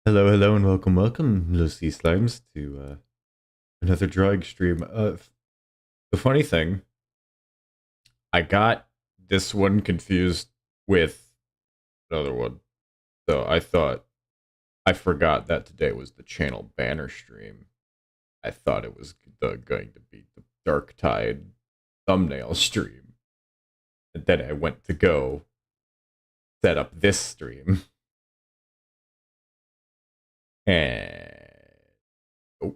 Hello, hello, and welcome, little sea slimes, to another drawing stream. The funny thing, I got this one confused with another one, so I forgot that today was the channel banner stream. I thought it was going to be the Dark Tide thumbnail stream, and then I went to go set up this stream, and oh.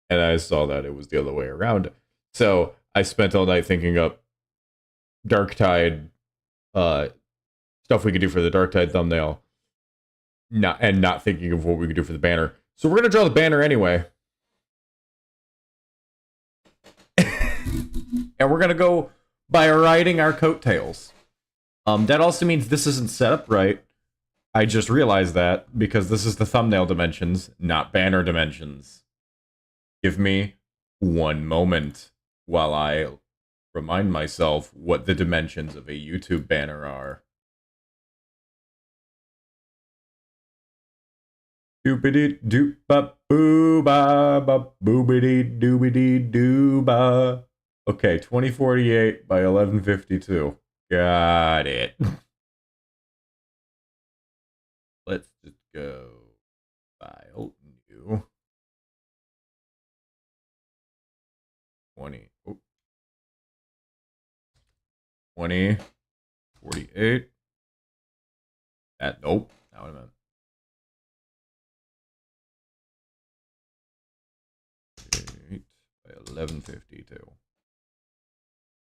And I saw that it was the other way around. So I spent all night thinking up Dark Tide uh, stuff we could do for the Dark Tide thumbnail, not thinking of what we could do for the banner. So we're gonna draw the banner anyway, and we're gonna go by riding our coattails. That also means this isn't set up right. I just realized that because this is the thumbnail dimensions, not banner dimensions. Give me one moment while I remind myself what the dimensions of a YouTube banner are. Doobity doop ba boo ba ba boobity doobity doo ba. Okay, 2048 by 1152. Got it. Let's just go file new 20. Oh, 2048. That nope. Not what I meant. 8 by 1152.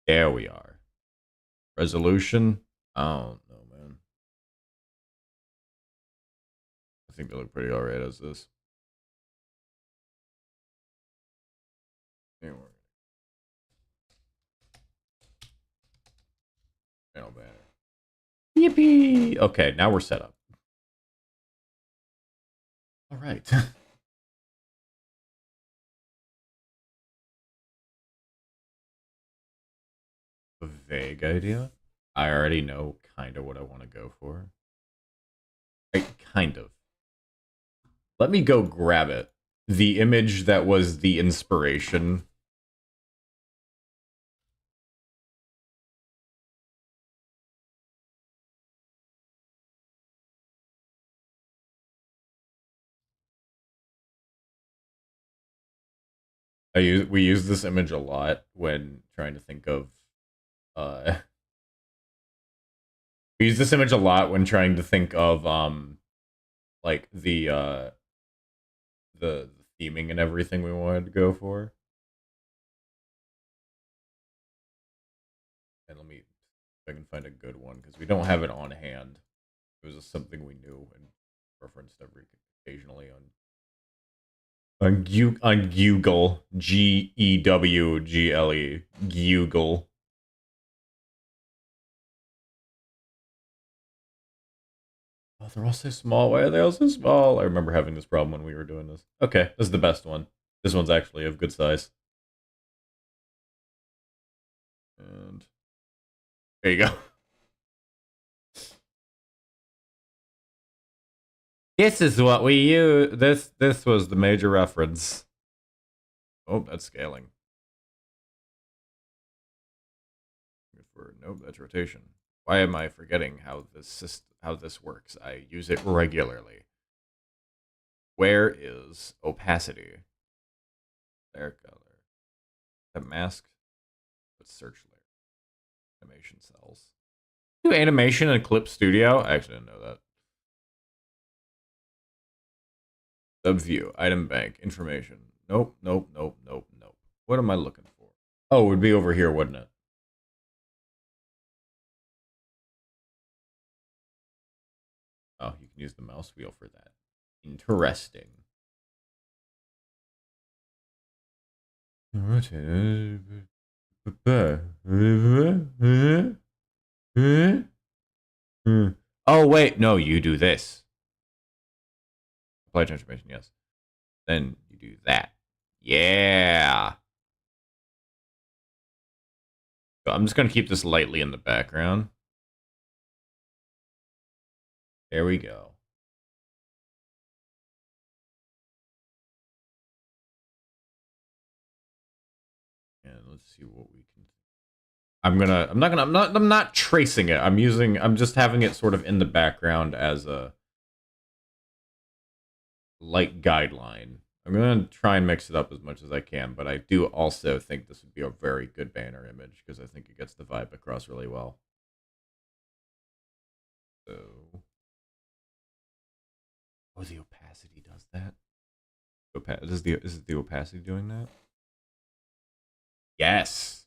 There we are. Resolution. I don't know, man. I think they look pretty alright as this. Anyway. Channel banner. Yippee! Okay, now we're set up. Alright. A vague idea. I already know kind of what I want to go for. Kind of. Let me go grab it. The image that was the inspiration. We use this image a lot when trying to think of we use this image a lot when trying to think of like the theming and everything we wanted to go for. And let me see if I can find a good one because we don't have it on hand. It was just something we knew and referenced every occasionally on Google, Gewgle, Google. Oh, they're all so small. Why are they all so small? I remember having this problem when we were doing this. Okay, this is the best one. This one's actually of good size. And there you go. This is what we use. This was the major reference. Oh, that's scaling. Nope, that's rotation. Why am I forgetting how this works? I use it regularly. Where is opacity? Layer color. That mask. Let's search layer. Animation cells. Do animation in Clip Studio? I actually didn't know that. Subview. Item bank. Information. Nope, nope, nope, nope, nope. What am I looking for? Oh, it would be over here, wouldn't it? Oh, you can use the mouse wheel for that. Interesting. Oh, wait. No, you do this. Apply transformation, yes. Then you do that. Yeah. So I'm just going to keep this lightly in the background. There we go. And let's see what we can. I'm not tracing it. I'm just having it sort of in the background as a light guideline. I'm gonna try and mix it up as much as I can, but I do also think this would be a very good banner image because I think it gets the vibe across really well. So, oh, the opacity does that. Is the opacity doing that? Yes.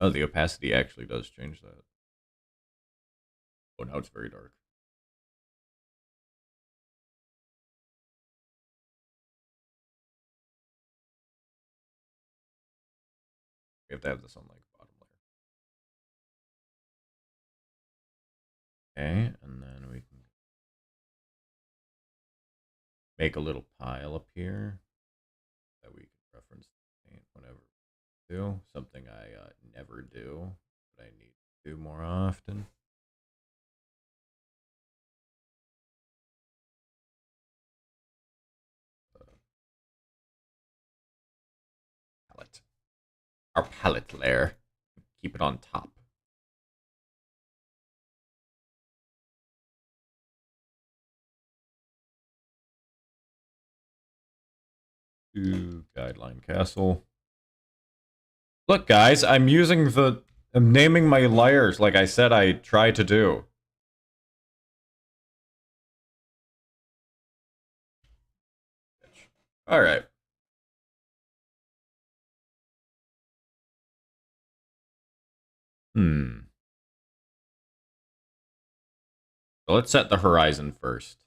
Oh, the opacity actually does change that. Oh, now it's very dark. We have to have this on like bottom layer. Okay, and then we can make a little pile up here that we can reference whenever we do. Something I never do, but I need to do more often. Palette. Our palette layer. Keep it on top. To guideline castle. Look, guys, I'm naming my layers like I said I try to do. All right. So let's set the horizon first.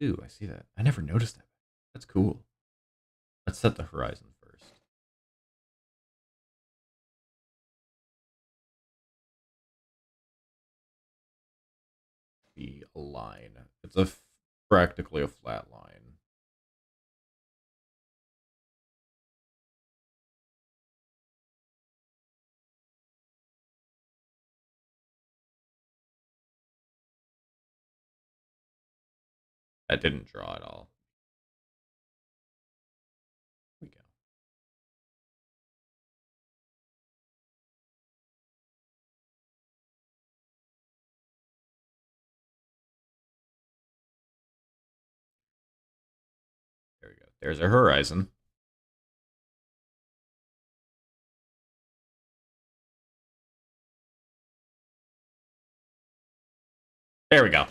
Ooh, I see that. I never noticed that. That's cool. Let's set the horizon first. Be a line. It's practically a flat line. That didn't draw at all. Here we go. There we go. There's our horizon. There we go.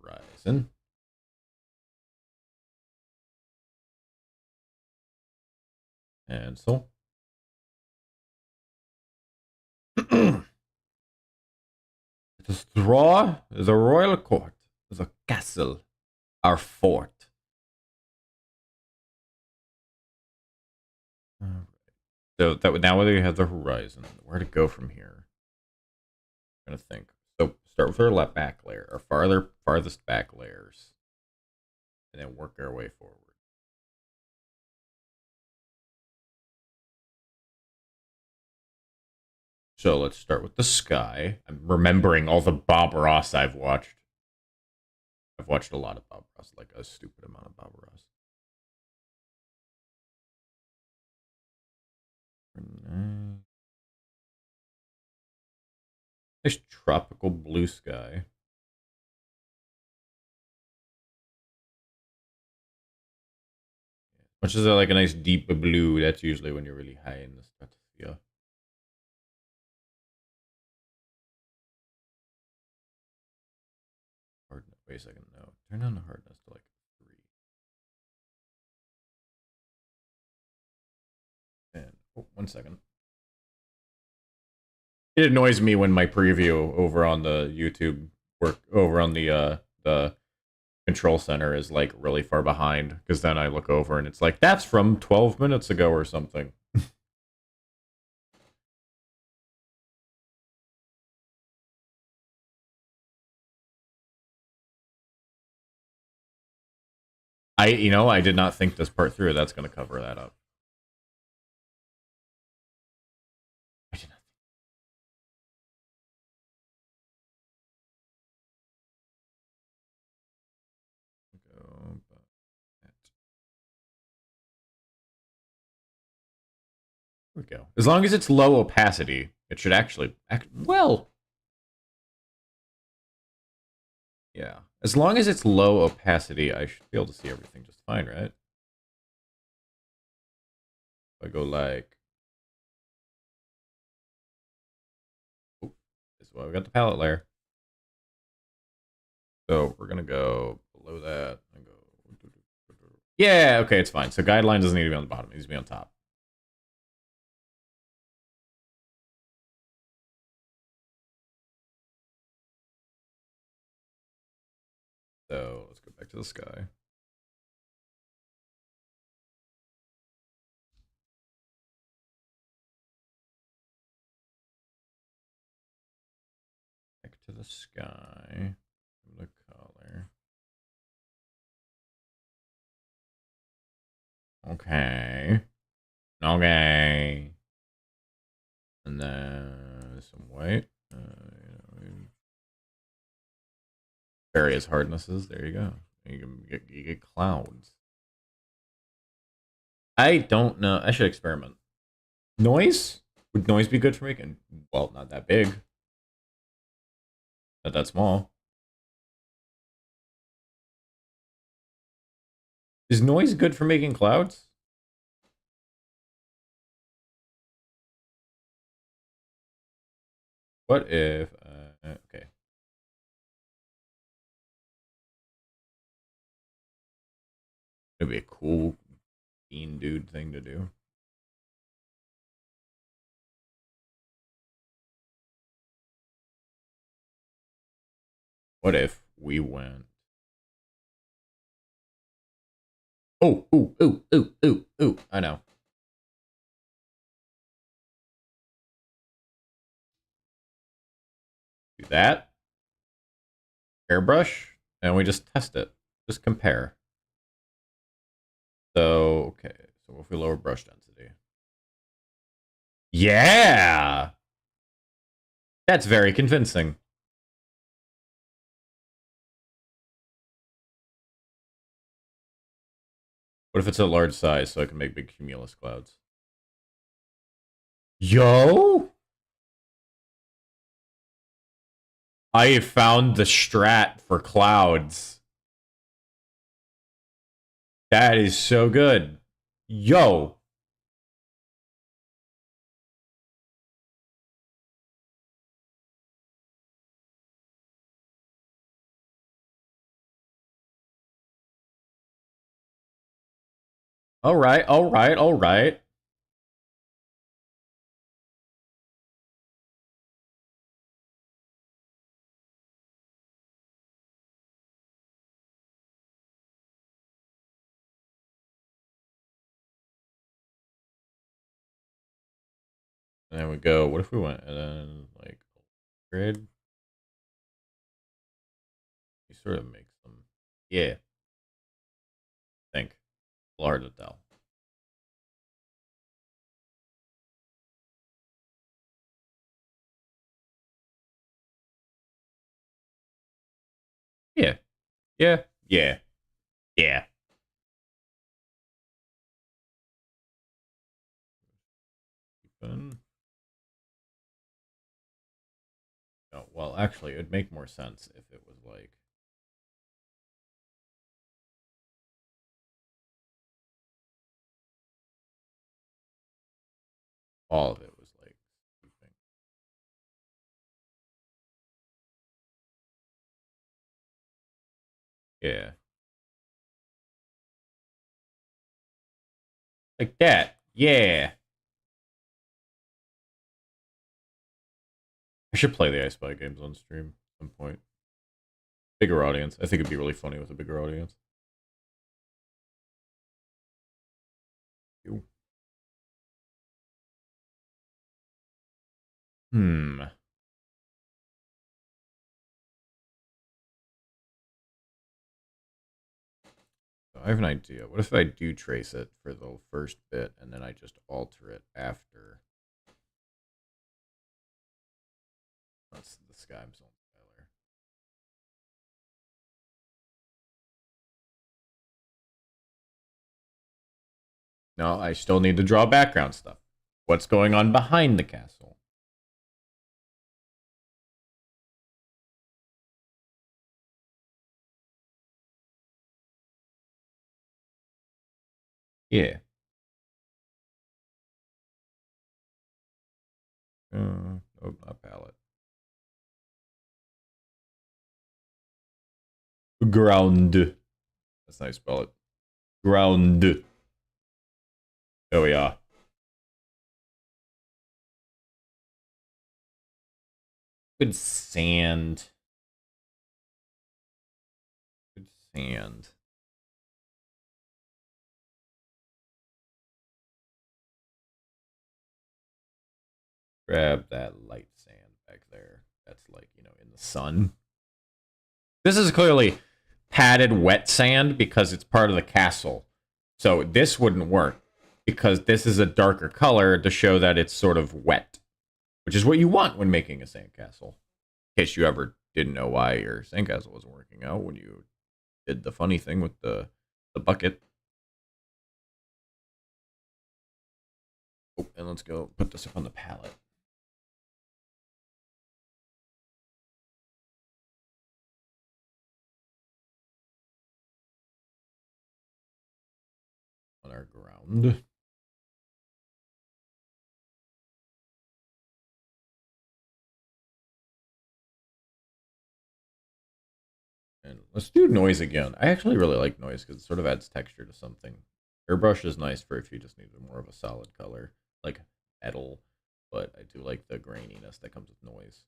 Horizon. Cancel. The straw is a royal court, the castle, our fort. So that now we have the horizon. Where to go from here? I'm gonna think. So start with our left back layer, our farthest back layers, and then work our way forward. So let's start with the sky. I'm remembering all the Bob Ross I've watched. I've watched a lot of Bob Ross, like a stupid amount of Bob Ross. Nice tropical blue sky. Which is like a nice deep blue. That's usually when you're really high in the stratosphere. Hardness. Wait a second. No. Turn down the hardness to like 3. And, oh, 1 second. It annoys me when my preview over on the YouTube over on the control center is like really far behind, because then I look over and it's like that's from 12 minutes ago or something. I did not think this part through. That's going to cover that up. I did not. There we go. As long as it's low opacity, it should actually act well. Yeah. As long as it's low opacity, I should be able to see everything just fine, right? If I go like... Oh, this is why we got the palette layer. So we're going to go below that and go... Yeah, okay, it's fine. So guideline doesn't need to be on the bottom. It needs to be on top. So let's go back to the sky. Back to the sky. The color. Okay. Okay. And then some white. Various hardnesses. There you go. You get clouds. I don't know. I should experiment. Noise? Would noise be good for making? Well, not that big. Not that small. Is noise good for making clouds? What if... okay. It'd be a cool bean dude thing to do. What if we went... Oh, ooh, ooh, ooh, ooh, ooh. I know. Do that. Airbrush. And we just test it. Just compare. So, okay. So if we lower brush density. Yeah! That's very convincing. What if it's a large size so I can make big cumulus clouds? Yo! I have found the strat for clouds. That is so good. Yo! Alright, alright, alright. And then we go, what if we went and then, like, grid? You sort of make them. Yeah. Think. Hard to tell. Yeah. Yeah. Yeah. Yeah. No, well, actually, it would make more sense if it was like... all of it was like... Yeah. Like that. Yeah. I should play the I Spy games on stream at some point. Bigger audience. I think it'd be really funny with a bigger audience. Hmm. So I have an idea. What if I do trace it for the first bit and then I just alter it after? That's the sky zone color. No, I still need to draw background stuff. what's going on behind the castle. Yeah. Oh, not palette. Ground. That's how you spell it. Ground. There we are. Good sand. Good sand. Grab that light sand back there. That's like, in the sun. This is clearly padded wet sand because it's part of the castle. So this wouldn't work because this is a darker color to show that it's sort of wet, which is what you want when making a sandcastle. In case you ever didn't know why your sandcastle wasn't working out when you did the funny thing with the bucket. Oh, and let's go put this up on the palette. On our ground. And let's do noise again. I actually really like noise because it sort of adds texture to something. Airbrush is nice for if you just need more of a solid color, like metal, but I do like the graininess that comes with noise.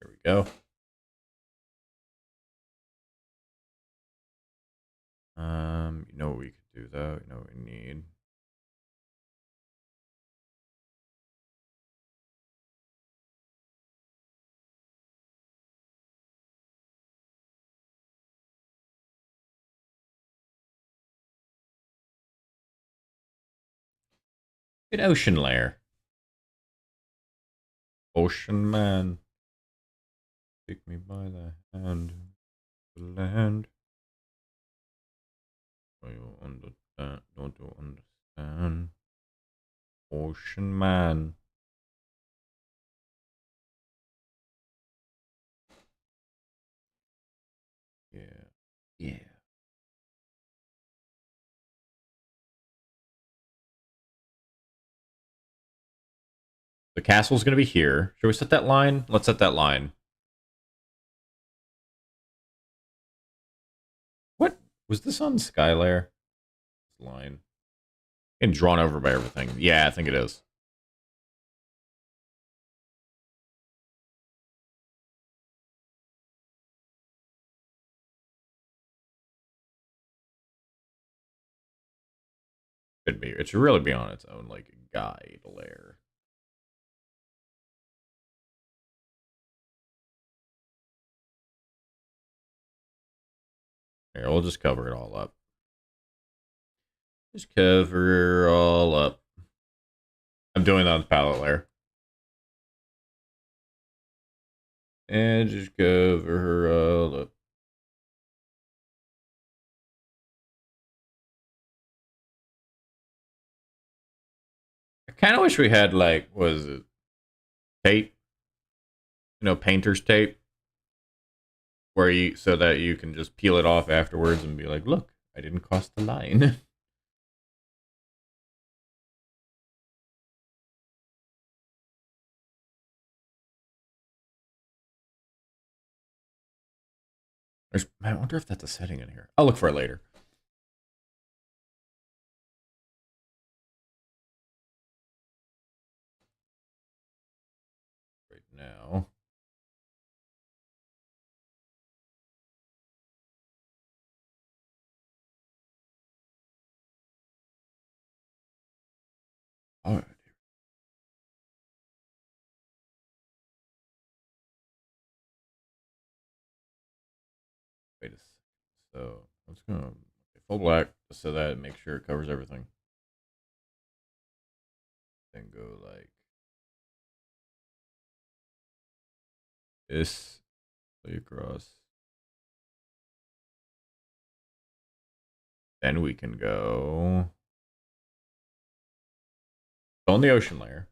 There we go. You know what we could do though? You know what we need? An ocean layer. Ocean man. Take me by the hand. The land. Do you understand? Don't you understand? Ocean man. Yeah. Yeah. The castle's gonna be here. Should we set that line? Let's set that line. What was this on Skylayer? Line. And drawn over by everything. Yeah, I think it is. Could be. It should really be on its own, like, guide layer. Here, we'll just cover it all up. Just cover all up. I'm doing that on the palette layer. And just cover her all up. I kind of wish we had, like, was it tape? Painter's tape. Where you, so that you can just peel it off afterwards and be like, look, I didn't cross the line. I wonder if that's a setting in here. I'll look for it later. Right now. Wait a second. So let's go full black just so that make sure it covers everything. Then go like this, play across. Then we can go on the ocean layer.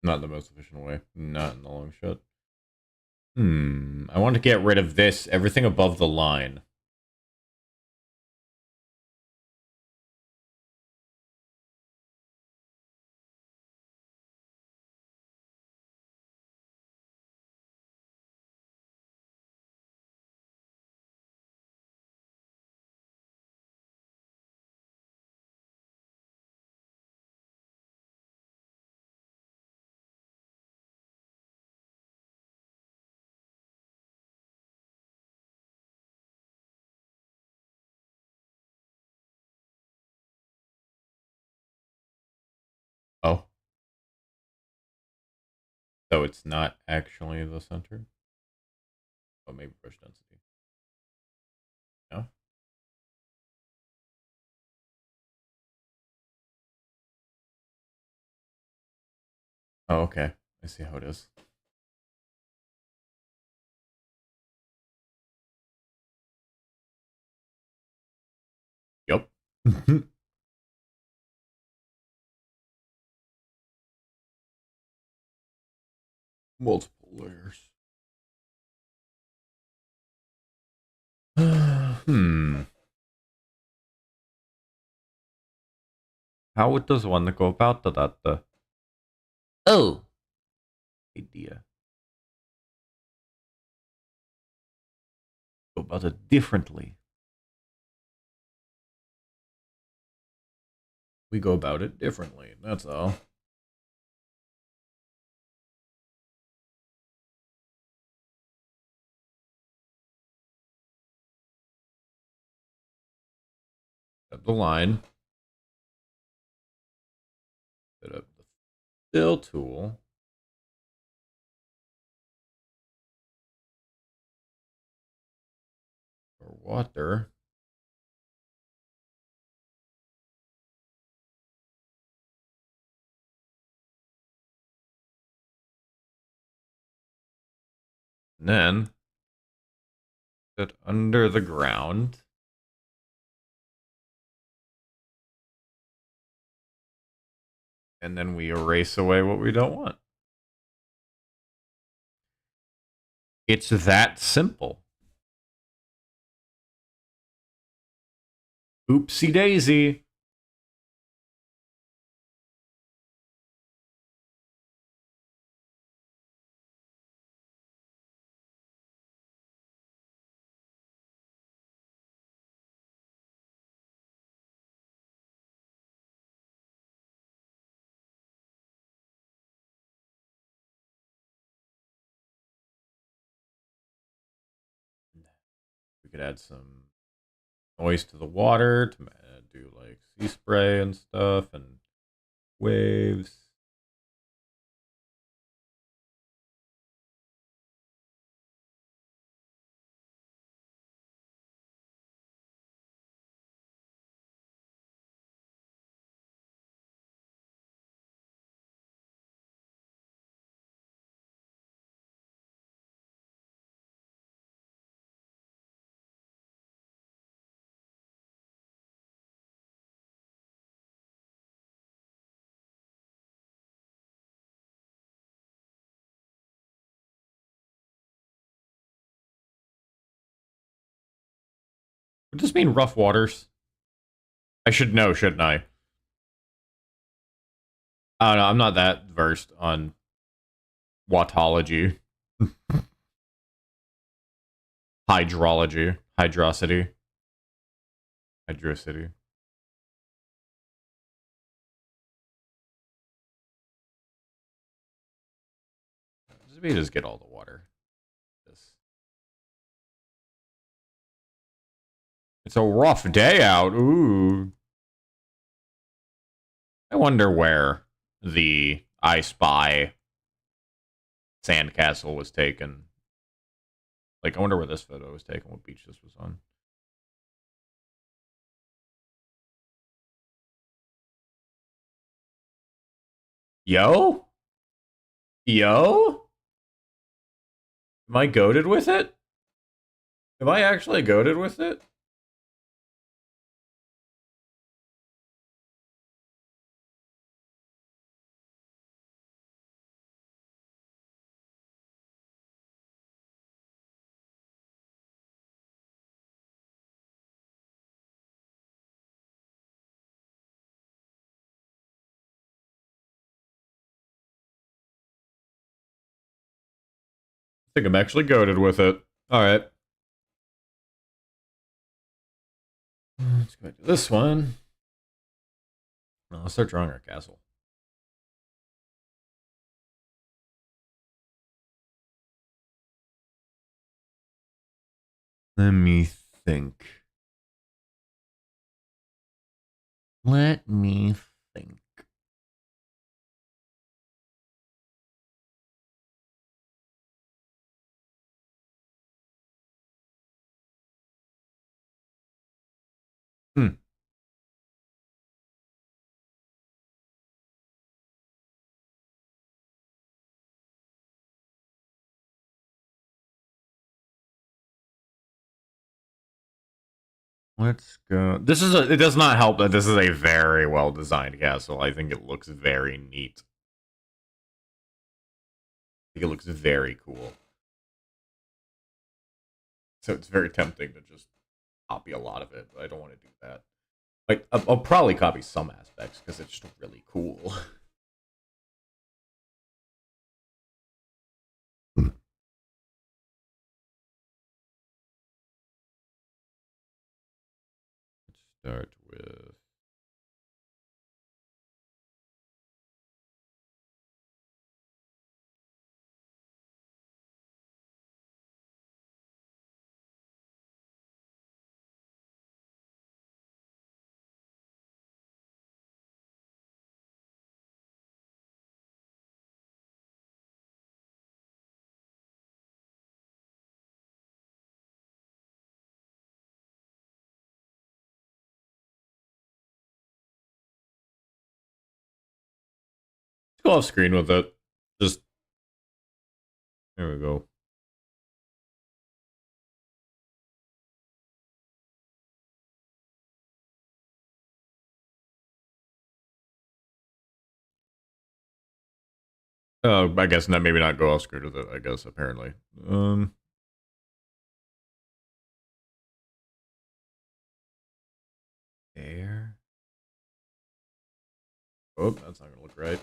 Not the most efficient way. Not in the long shot. I want to get rid of this, everything above the line. Oh. So it's not actually the center? Oh, maybe brush density. No? Oh, okay. I see how it is. Yep. Multiple layers. How does one go about that? Oh. Idea. Go about it differently. We go about it differently. That's all. Set the line. Set up the fill tool. For water. And then set under the ground. And then we erase away what we don't want. It's that simple. Oopsie daisy. We could add some noise to the water to do like sea spray and stuff and waves. Would this mean rough waters? I should know, shouldn't I? I don't know. I'm not that versed on watology, hydrology, hydrosity. Let me just get all the water. It's a rough day out. Ooh. I wonder where the I Spy sandcastle was taken. Like, I wonder where this photo was taken, what beach this was on. Yo? Yo? Am I goated with it? Am I actually goated with it? I think I'm actually goated with it. Alright. Let's go back to this one. Well, let's start drawing our castle. Let me think. Let me think. Hmm. Let's go. This is it does not help that this is a very well designed castle. I think it looks very neat. I think it looks very cool. So it's very tempting to just copy a lot of it, but I don't want to do that. Like, I'll probably copy some aspects because it's just really cool. Let's start with. Go off screen with it. Just. There we go. I guess not. Maybe not go off screen with it. I guess apparently. There. Oh, that's not gonna look right.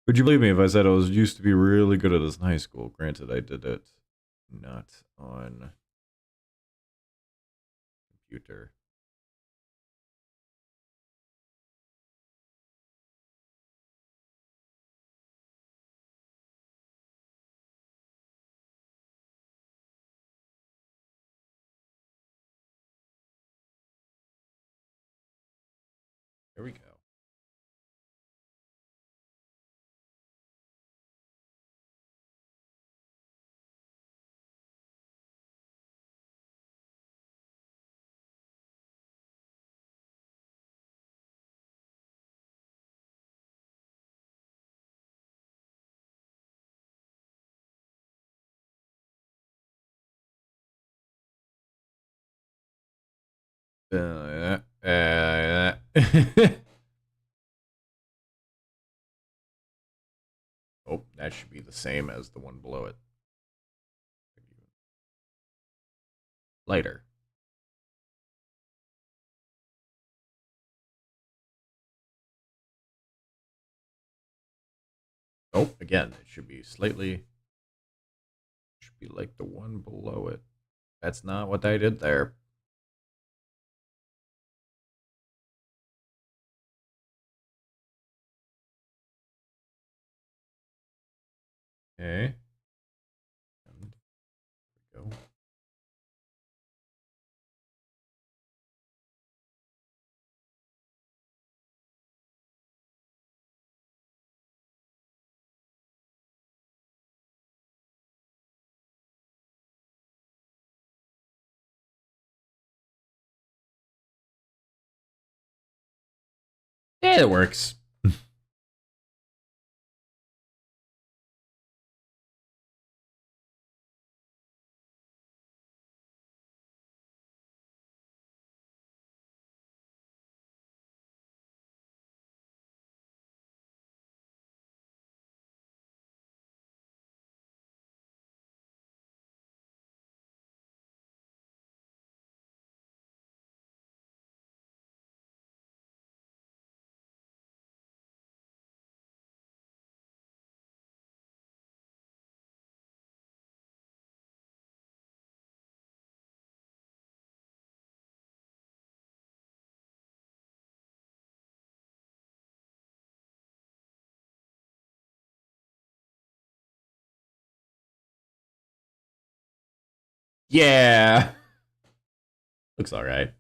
Would you believe me if I said I was used to be really good at this in high school? Granted, I did it not on computer. There we go. Oh, that should be the same as the one below it. Lighter. Oh, again, it should be slightly. Should be like the one below it. That's not what I did there. Okay. And there we go. Yeah, it works. Yeah. Looks all right.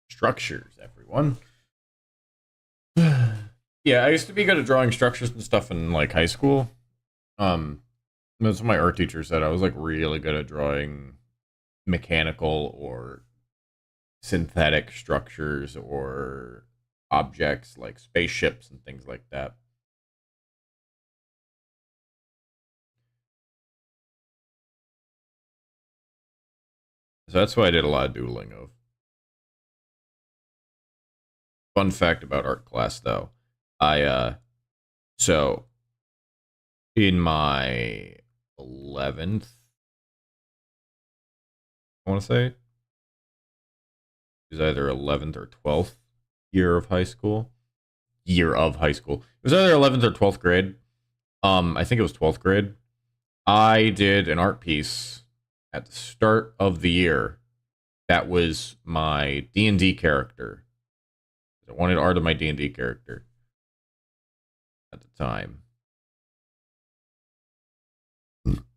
Structures, everyone. Yeah, I used to be good at drawing structures and stuff in like high school. Um, Most of my art teachers said I was like really good at drawing mechanical or synthetic structures or objects like spaceships and things like that. So that's what I did a lot of doodling of. Fun fact about art class though. I so in my 11th, I want to say, it was either 11th or 12th year of high school. Year of high school. It was either 11th or 12th grade. I think it was 12th grade. I did an art piece at the start of the year that was my D&D character. I wanted art of my D&D character at the time.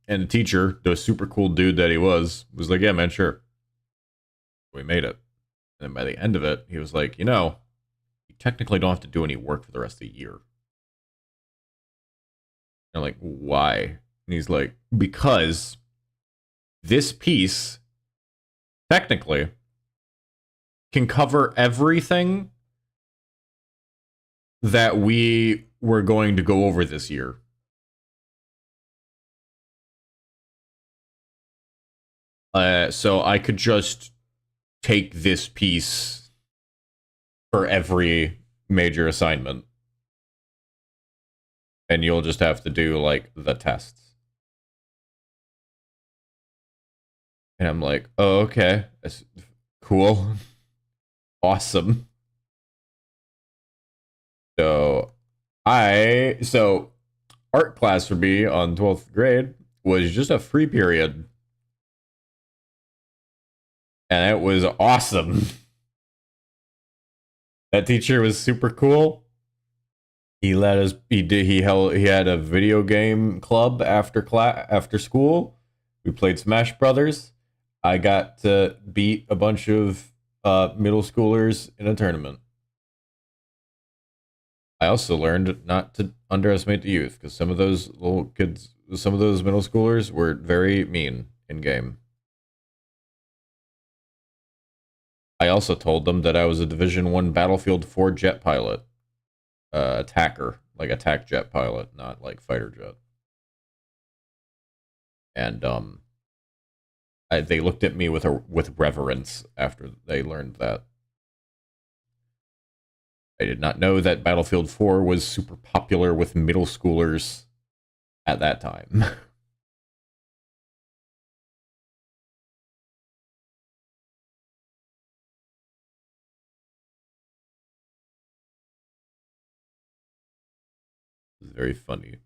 And the teacher, the super cool dude that he was like, yeah, man, sure. We made it. And then by the end of it, he was like, you technically don't have to do any work for the rest of the year. And I'm like, why? And he's like, because this piece technically can cover everything that we were going to go over this year. So I could just take this piece for every major assignment, and you'll just have to do like the tests. And I'm like, oh, okay, that's cool, awesome. So so art class for me on 12th grade was just a free period, and it was awesome. That teacher was super cool. He let us. He had a video game club after school. We played Smash Brothers. I got to beat a bunch of middle schoolers in a tournament. I also learned not to underestimate the youth because some of those little kids, some of those middle schoolers were very mean in game. I also told them that I was a Division 1 Battlefield 4 jet pilot, attacker, like attack jet pilot, not like fighter jet. And they looked at me with reverence after they learned that. I did not know that Battlefield 4 was super popular with middle schoolers at that time. very funny.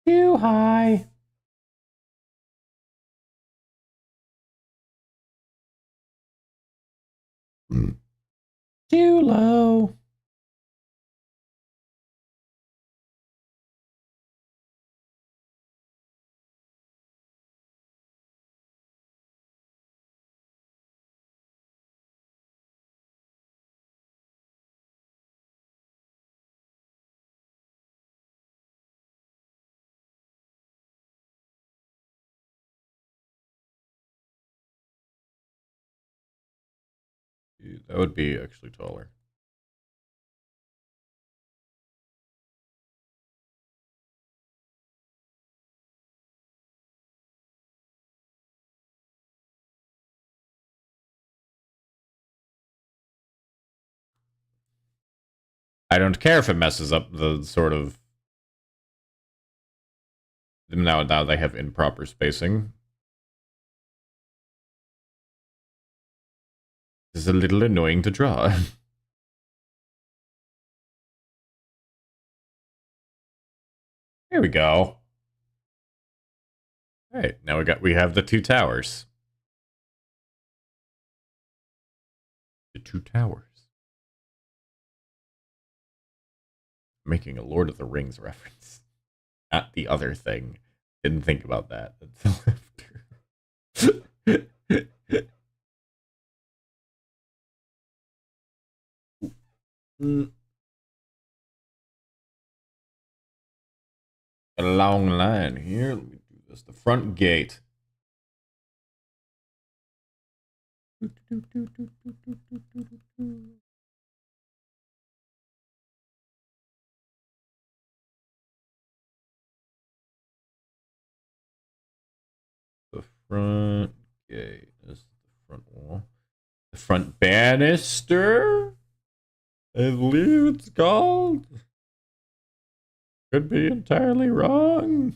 Too high. Too low. That would be actually taller. I don't care if it messes up the sort of... Now they have improper spacing. This is a little annoying to draw. Here we go. All right, now we have the two towers. The two towers. Making a Lord of the Rings reference. Not the other thing. Didn't think about that until after. A long line here. Let me do this. The front gate. The front gate. This is the front wall. The front banister? I believe it's called. Could be entirely wrong.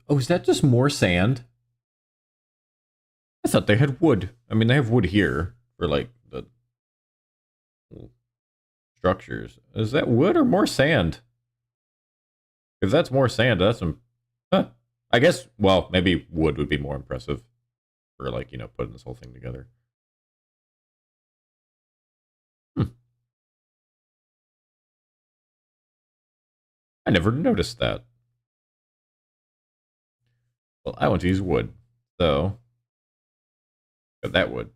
Oh, is that just more sand? I thought they had wood. I mean, they have wood here for like the structures. Is that wood or more sand? If that's more sand, that's some. Huh. I guess. Well, maybe wood would be more impressive for like putting this whole thing together. Hmm. I never noticed that. Well, I want to use wood, so got that wood.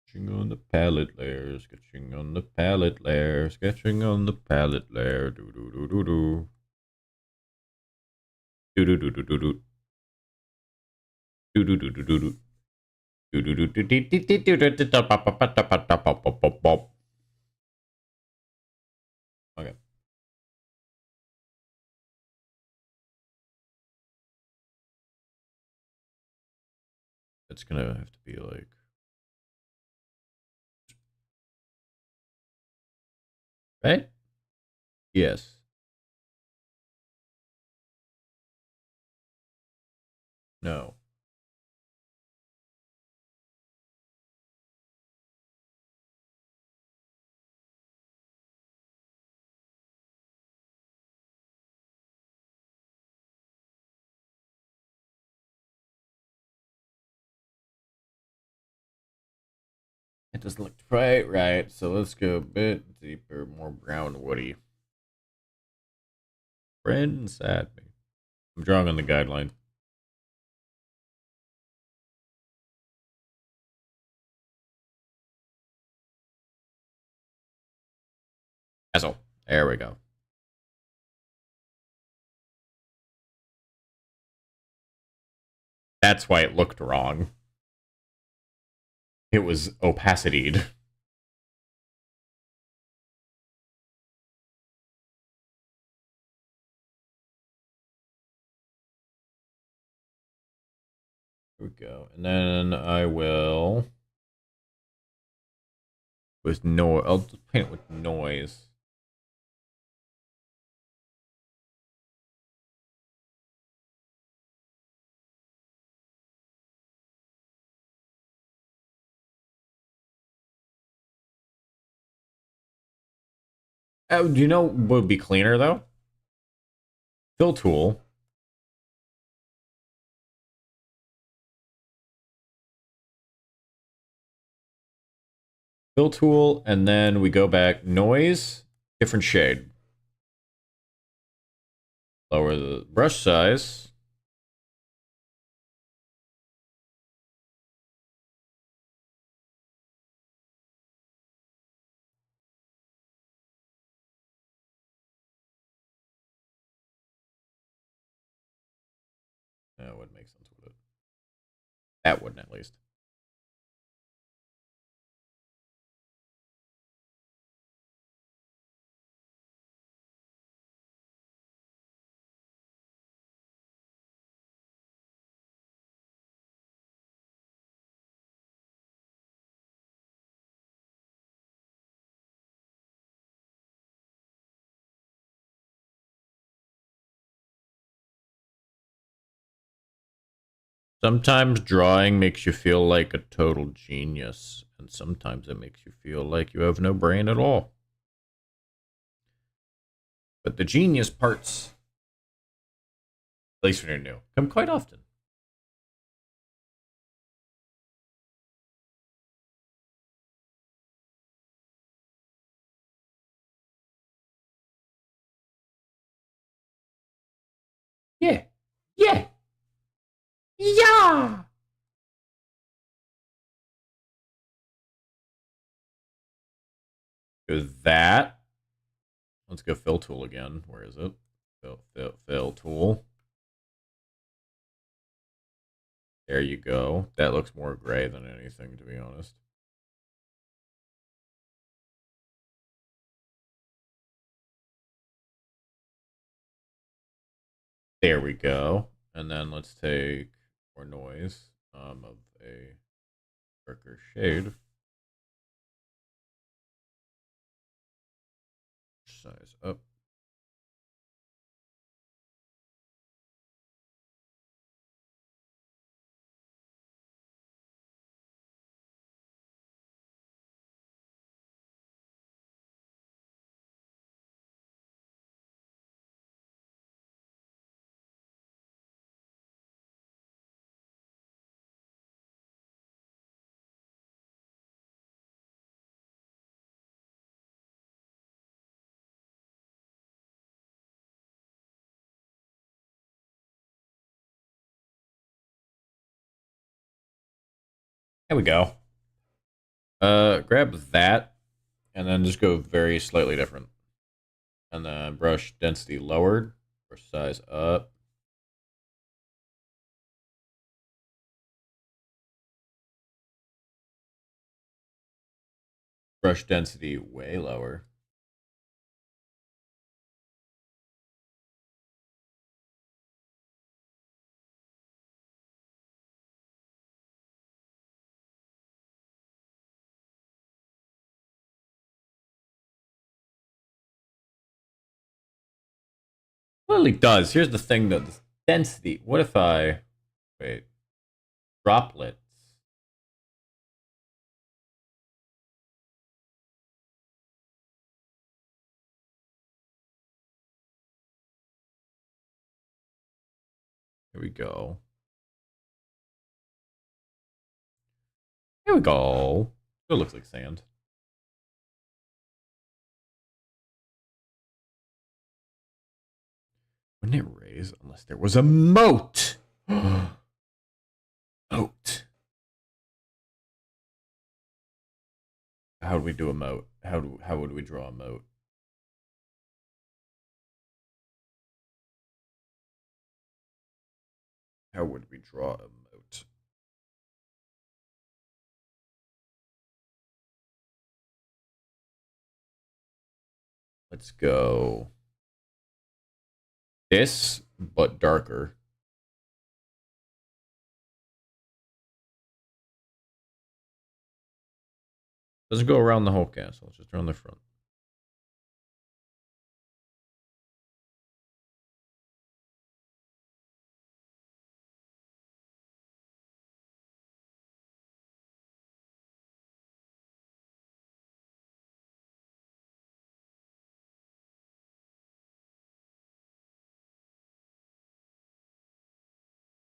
Sketching on the palette layer, sketching on the palette layer, sketching on the palette layer. Do do do do do. Do do do do do do. Do do do do do do. Do do do do do do do do do. Okay. It's gonna have to be like. Right? Yes. No. It doesn't look quite right, so let's go a bit deeper, more brown woody. Friends at me. I'm drawing on the guideline. Asshole. There we go. That's why it looked wrong. It was opacitied. Here we go. And then I will with no. I'll just paint it with noise. Oh, do you know what would be cleaner though? Fill tool. Fill tool, and then we go back. Noise, different shade. Lower the brush size. That would make sense with it. That wouldn't, at least. Sometimes drawing makes you feel like a total genius, and sometimes it makes you feel like you have no brain at all. But the genius parts, at least when you're new, come quite often. Yeah. Yeah. Yeah. Do that. Let's go fill tool again. Where is it? Fill tool. There you go. That looks more gray than anything, to be honest. There we go. And then let's take more noise of a darker shade. Size up. There we go. Grab that, and then just go very slightly different. And then brush density lowered, brush size up. Brush density way lower. Well, it does. Here's the thing though, this density. What if I wait? Droplets. Here we go. Here we go. It looks like sand. Wouldn't it raise unless there was a moat? Moat. How would we do a moat? How would we draw a moat? How would we draw a moat? Let's go this, but darker. Doesn't go around the whole castle, it's just around the front.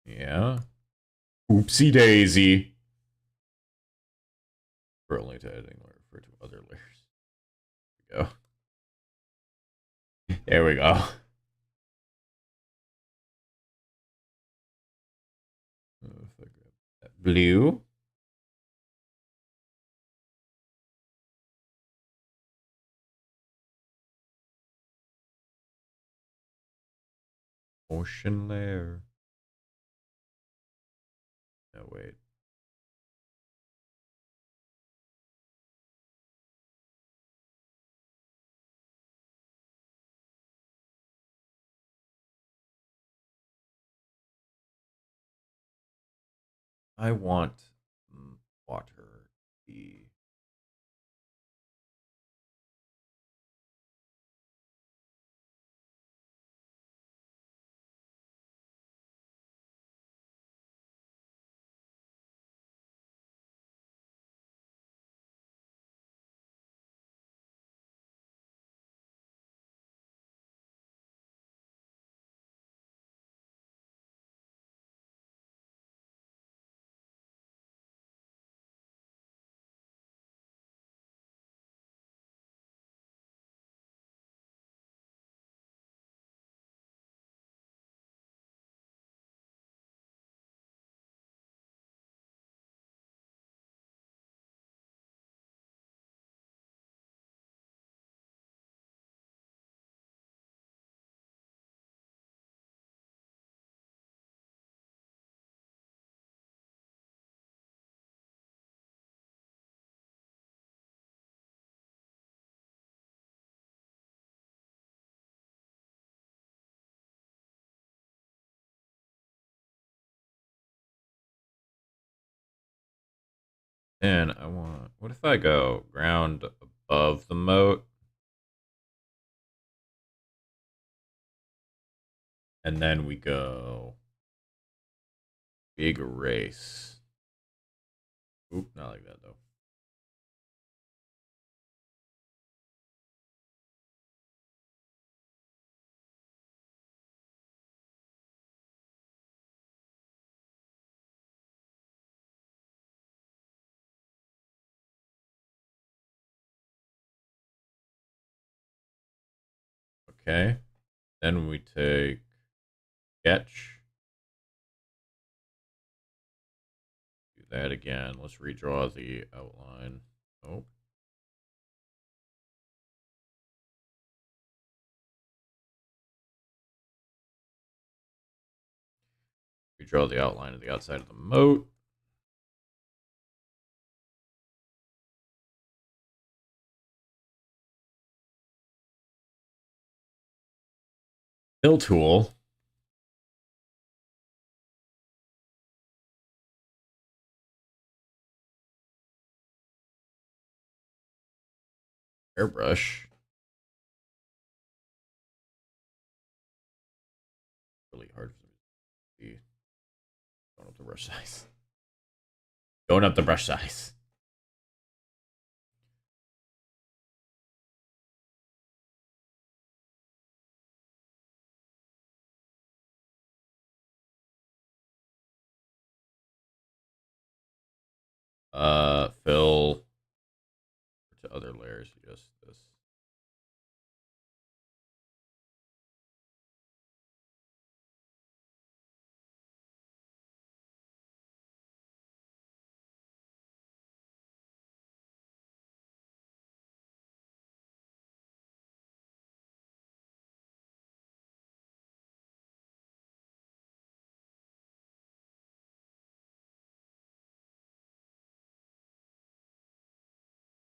Yeah. Oopsie daisy. For only to editing or refer to other layers. There we go. There we go. Blue. Ocean layer. No, wait. I want water. The And I want. What if I go ground above the moat? And then we go big erase. Oop, not like that though. Okay. Then we take sketch. Do that again. Let's redraw the outline. Oh. Redraw the outline of the outside of the moat. Fill tool. Airbrush. Really hard for me to see. Going up the brush size. Going up the brush size. Fill to other layers. Just this.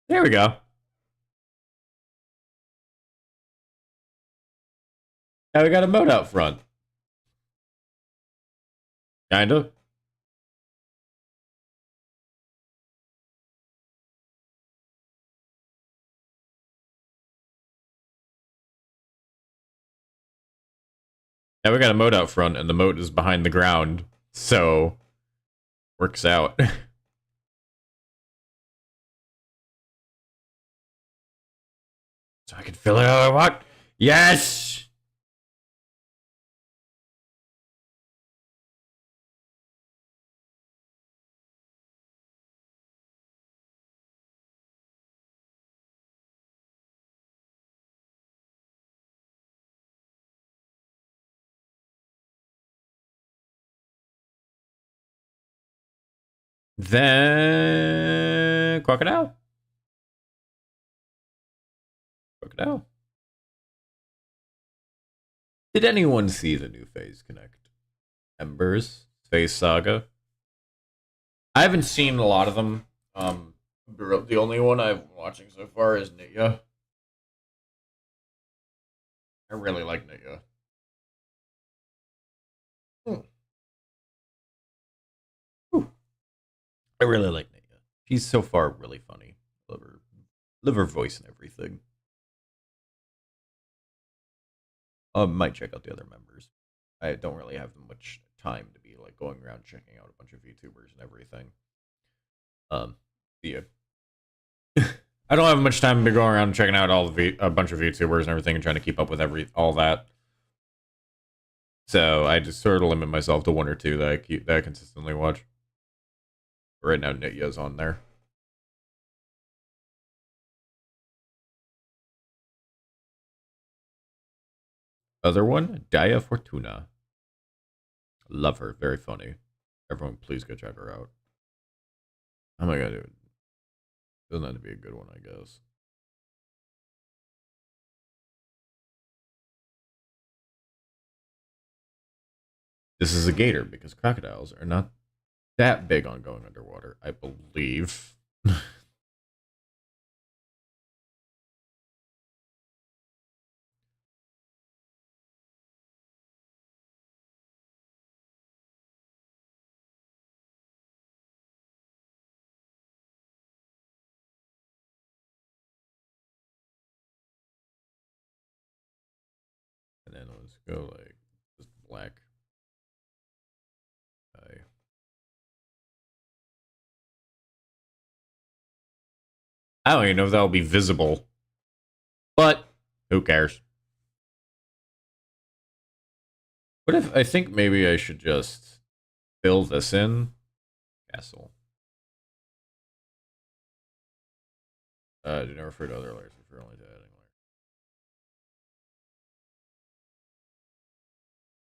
There we go. Now we got a moat out front. Kind of. Now we got a moat out front, and the moat is behind the ground. So, works out. So I can fill it how I want. Yes! Then crocodile. Crocodile. Did anyone see the new Phase Connect? Embers, Phase Saga. I haven't seen a lot of them. The only one I'm watching so far is Nitya. I really like Nitya. I really like Nitya. She's so far really funny. Love her voice and everything. Might check out the other members. I don't really have much time to be like going around checking out a bunch of YouTubers and everything. Yeah. I don't have much time to be going around checking out a bunch of YouTubers and everything and trying to keep up with all that. So I just sort of limit myself to one or two that I consistently watch. Right now, Nitya's on there. Other one, Dia Fortuna. Love her, very funny. Everyone, please go check her out. Oh my god, dude. Doesn't have to be a good one, I guess. This is a gator because crocodiles are not that big on going underwater, I believe. And then let's go like this black guy. I don't even know if that'll be visible, but who cares? What if I think maybe I should just fill this in? Castle. Do not refer to other layers. Refer only to adding layers.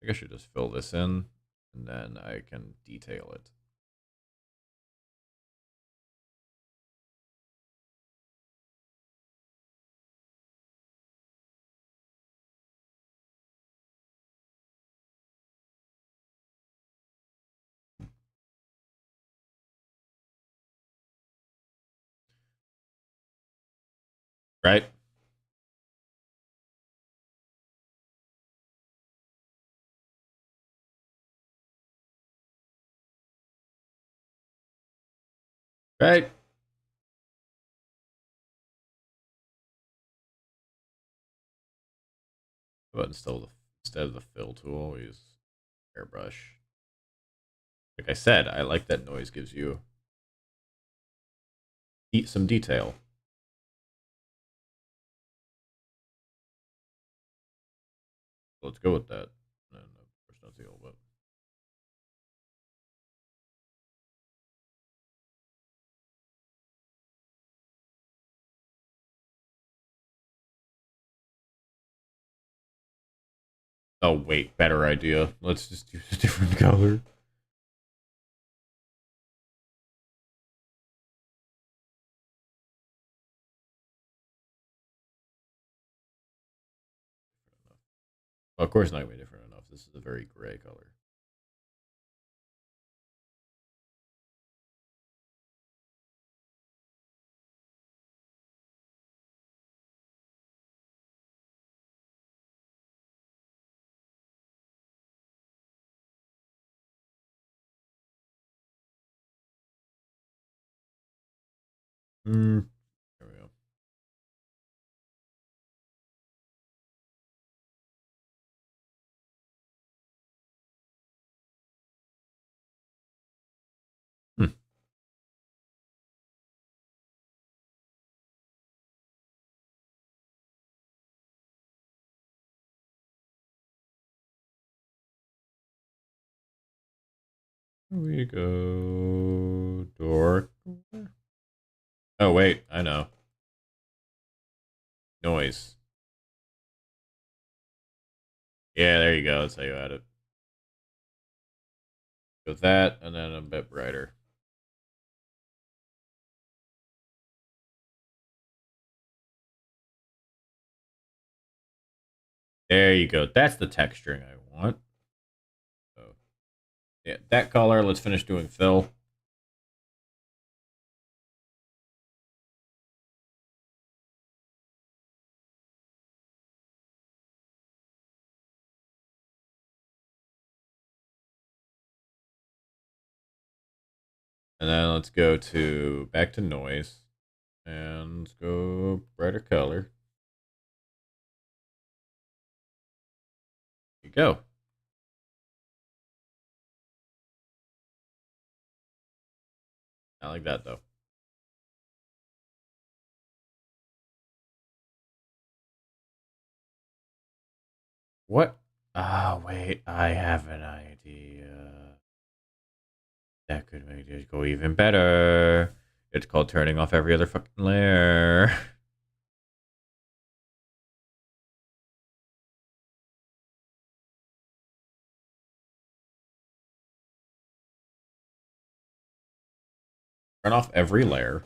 I think I should just fill this in, and then I can detail it. Right? Right? But instead of the fill tool, we use airbrush. Like I said, I like that noise gives you some detail. Let's go with that. No, push not seal, but oh wait, better idea. Let's just use a different color. Well, of course, not gonna be different enough. This is a very gray color. There we go. Hmm. Here we go. Door. Oh, wait. I know. Noise. Yeah, there you go. That's how you add it. Go that, and then a bit brighter. There you go. That's the texturing I want. So, yeah, that color. Let's finish doing fill. And then let's go to back to noise. And let's go brighter color. There you go. I like that though. What? Ah, wait. I have an idea. That could make it go even better. It's called turning off every other fucking layer. Turn off every layer.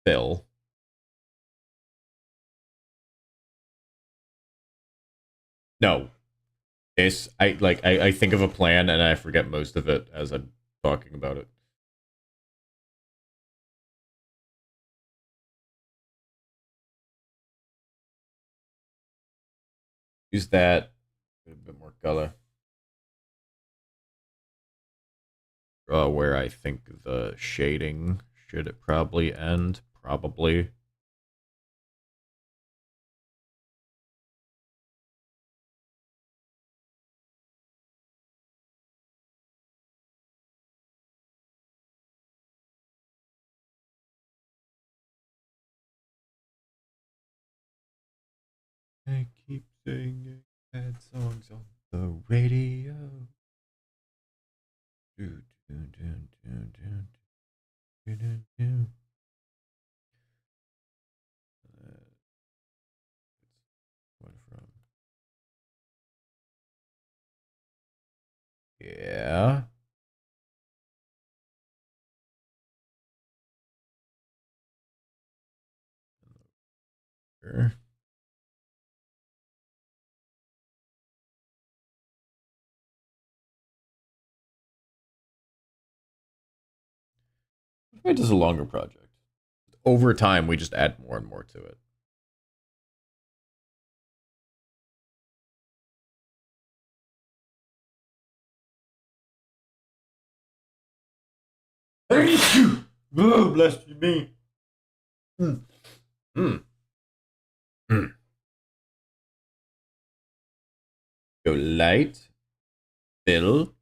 Fill. No. This I think of a plan and I forget most of it as I'm talking about it. Use that. A bit more color. Draw where I think the shading should it probably end. Probably. I keep singing sad songs on the radio. Do, do, do, do, do, do, do, do. What from? Yeah. Sure. It is a longer project. Over time, we just add more and more to it. Thank you. Oh, bless you, me. Mm. Mm. Mm. Go light, fill.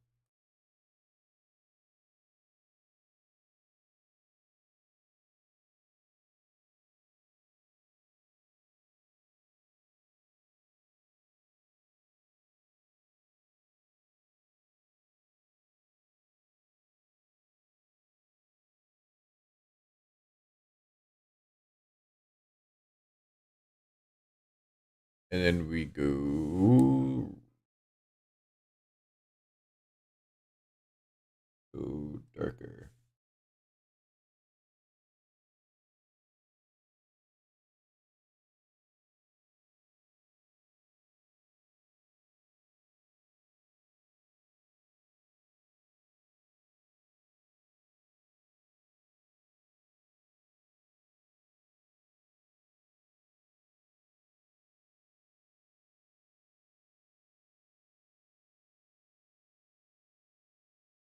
And then we go darker.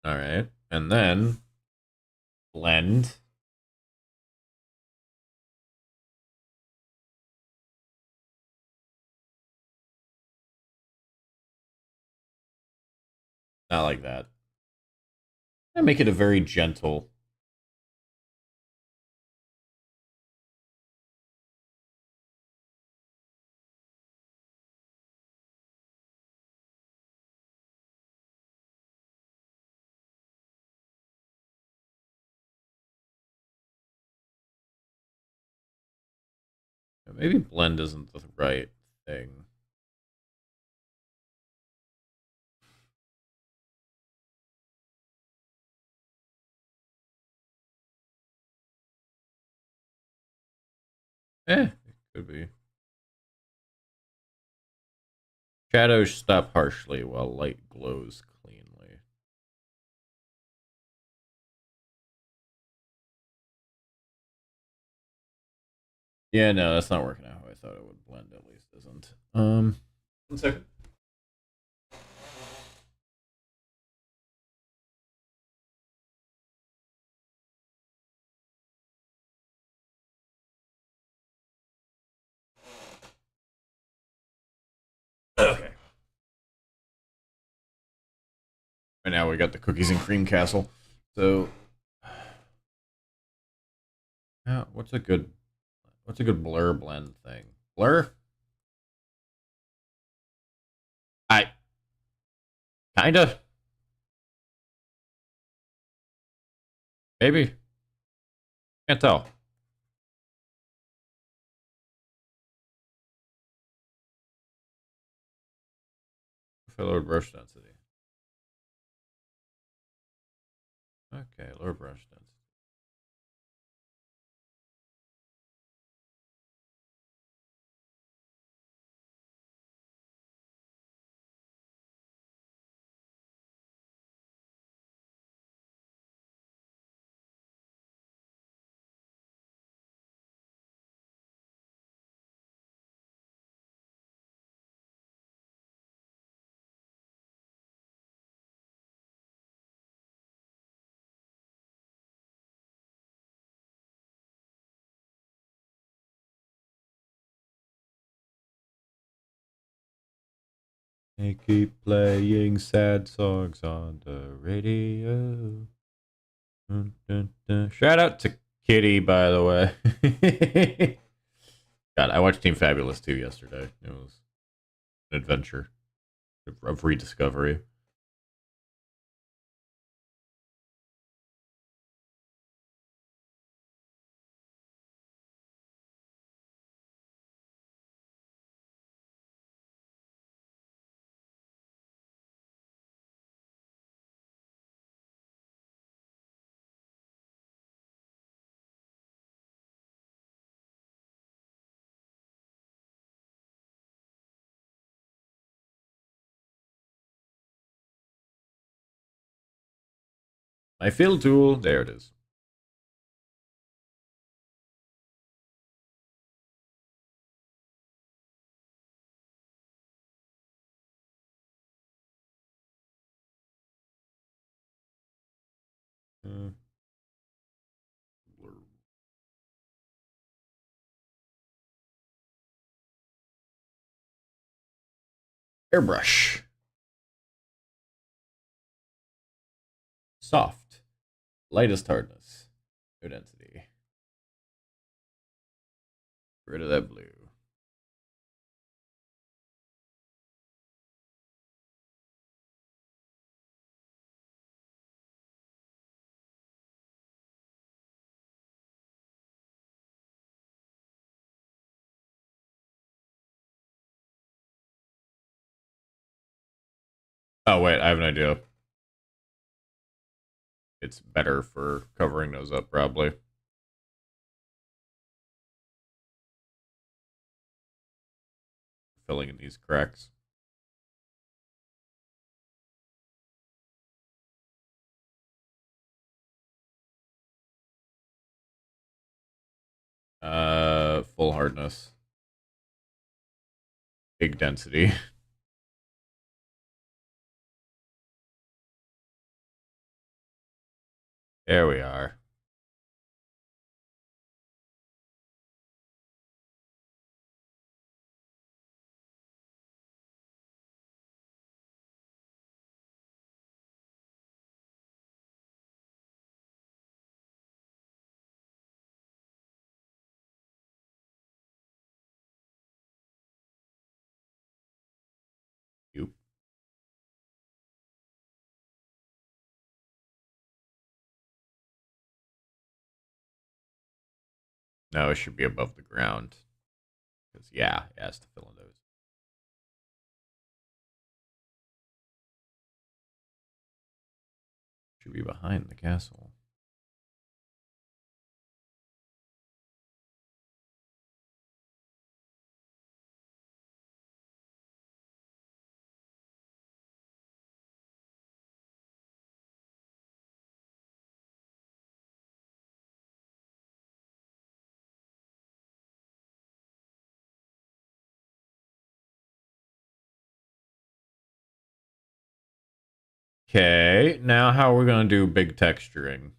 All right. And then blend. Not like that. I make it a very gentle. Maybe blend isn't the right thing. It could be. Shadows stop harshly while light glows cleanly. Yeah, no, that's not working out how I thought it would blend, at least isn't. 1 second. Okay. Right now we got the cookies and cream castle. So yeah, what's a good blur blend thing? Blur? I kinda. Maybe. Can't tell. If I lowered brush density. Okay, lower brush density. They keep playing sad songs on the radio. Dun, dun, dun. Shout out to Kitty, by the way. God, I watched Team Fabulous 2 yesterday. It was an adventure of rediscovery. My fill tool, there it is. Uh, Airbrush. Soft. Lightest hardness. No density. Get rid of that blue. Oh, wait, I have an idea. It's better for covering those up, probably. Filling in these cracks. Full hardness. Big density. There we are. Oop. No, it should be above the ground. Because, yeah, it has to fill in those. Should be behind the castle. Okay, now how are we going to do big texturing?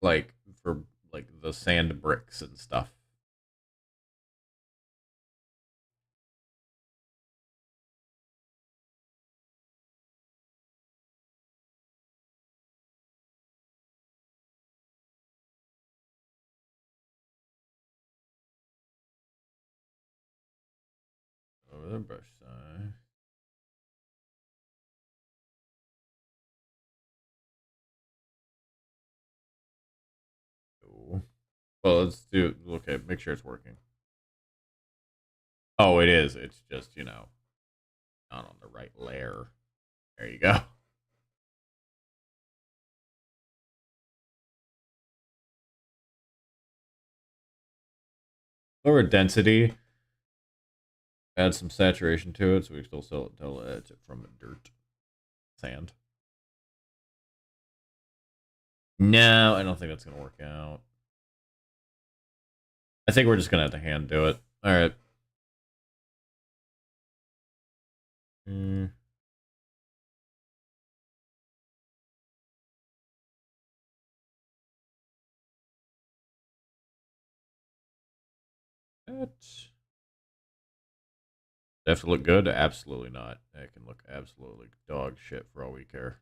Like, for, like, the sand bricks and stuff. Over the brush side. Cool. Well, let's do, okay, make sure it's working. Oh, it is. It's just, not on the right layer. There you go. Lower density. Add some saturation to it so we can still tell it's from dirt. Sand. No, I don't think that's going to work out. I think we're just going to have to hand do it. All right. That have to look good? Absolutely not. It can look absolutely dog shit for all we care.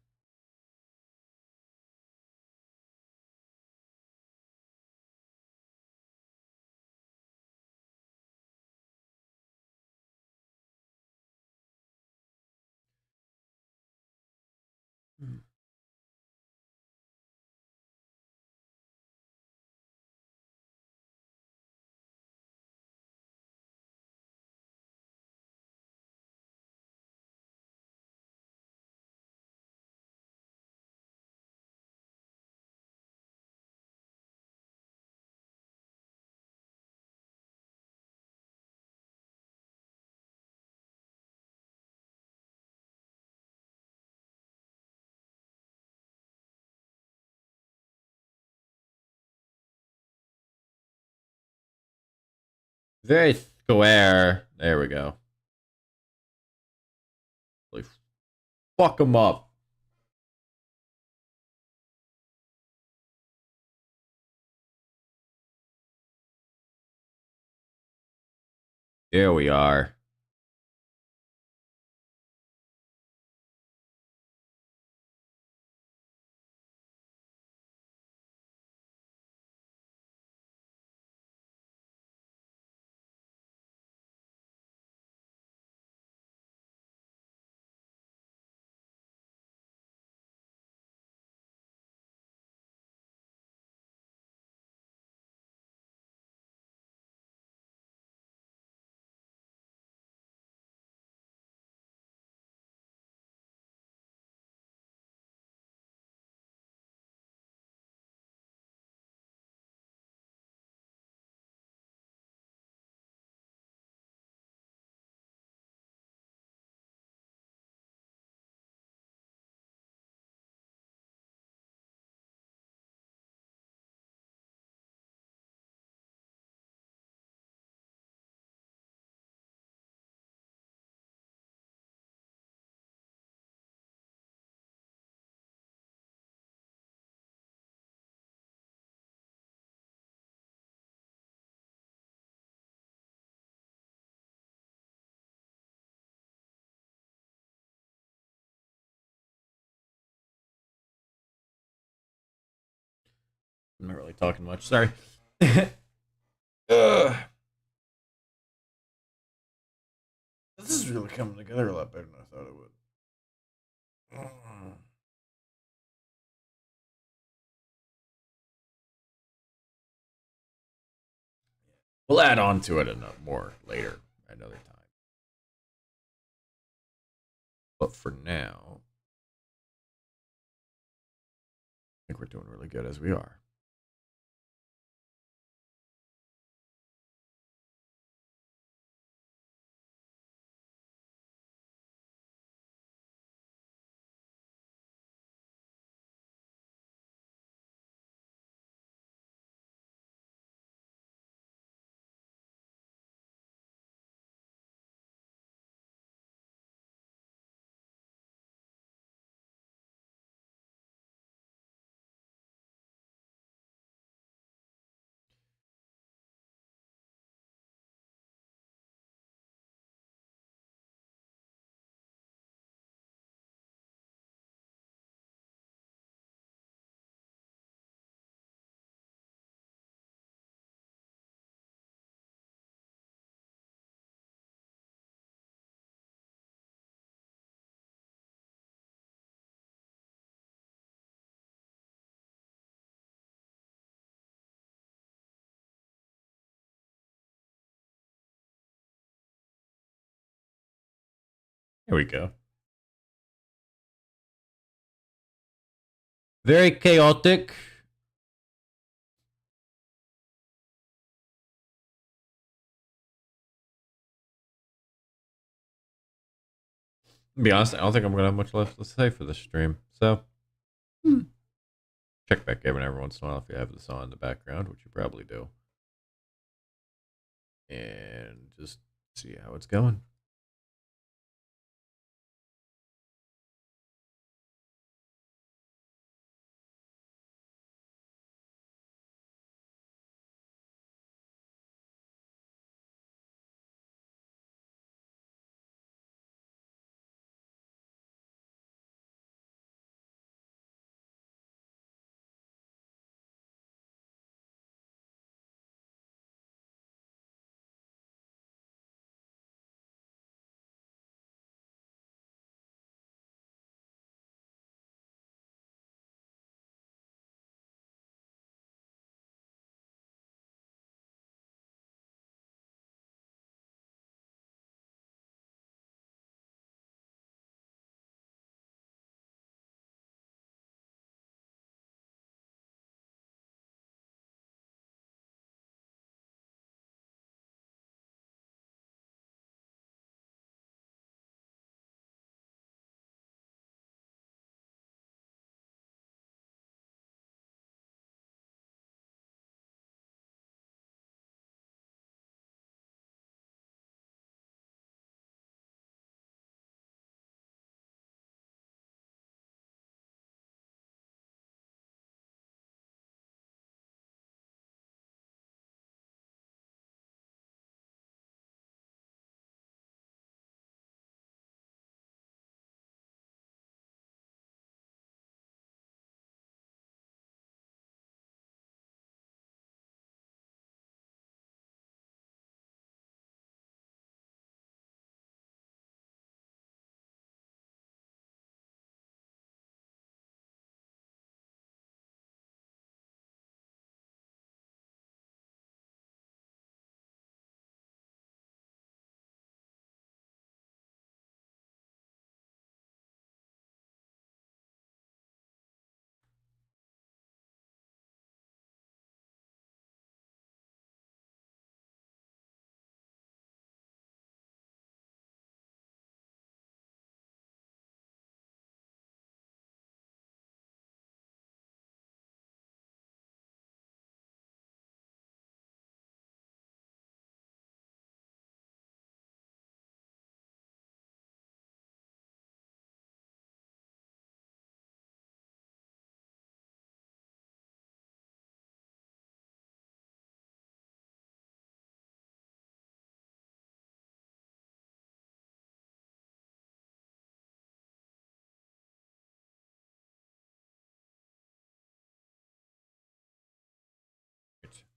Very square. There we go. Like, fuck them up. There we are. I'm not really talking much. Sorry. Ugh. This is really coming together a lot better than I thought it would. We'll add on to it more later, another time. But for now, I think we're doing really good as we are. Here we go. Very chaotic. To be honest, I don't think I'm gonna have much left to say for this stream. So check back in every once in a while if you have this on in the background, which you probably do. And just see how it's going.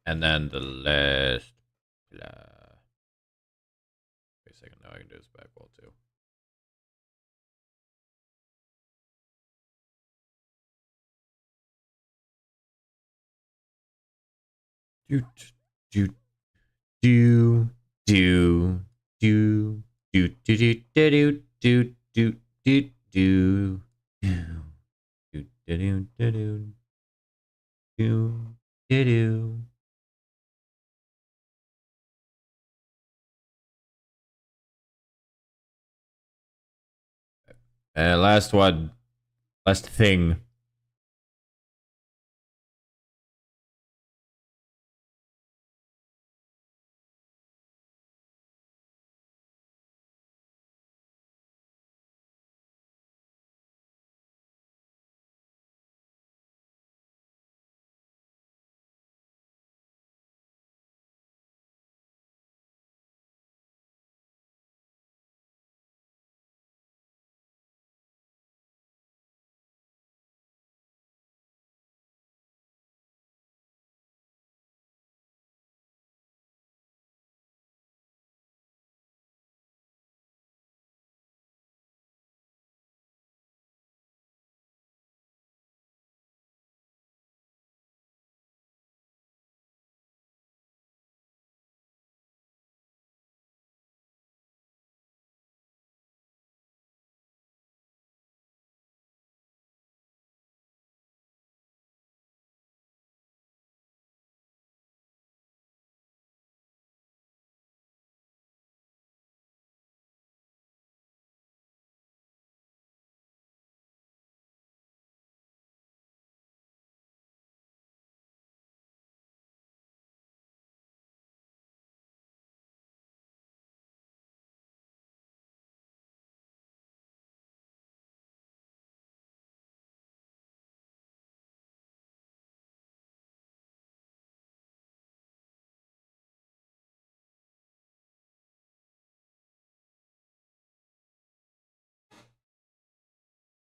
And then the last. Wait a second. Now I can do this back wall too. Do do do do do do do do do do do do do do do do do do. And last one, last thing.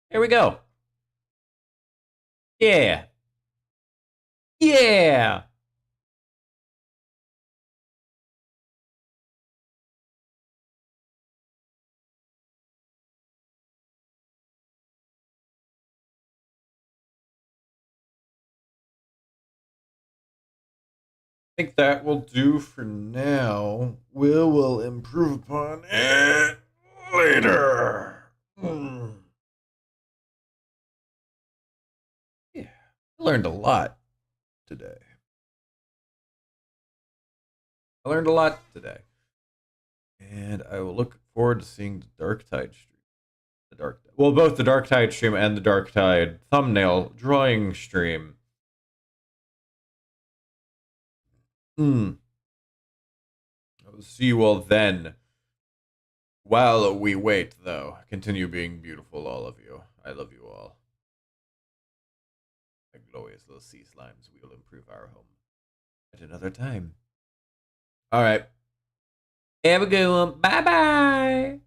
Here we go. Yeah. Yeah. I think that will do for now. We will improve upon it later. Yeah, I learned a lot today. I learned a lot today. And I will look forward to seeing the Dark Tide stream. Both the Dark Tide stream and the Dark Tide thumbnail drawing stream. I will see you all then. While we wait, though, continue being beautiful, all of you. I love you all. Like glorious little sea slimes, we will improve our home at another time. All right. Have a good one. Bye bye.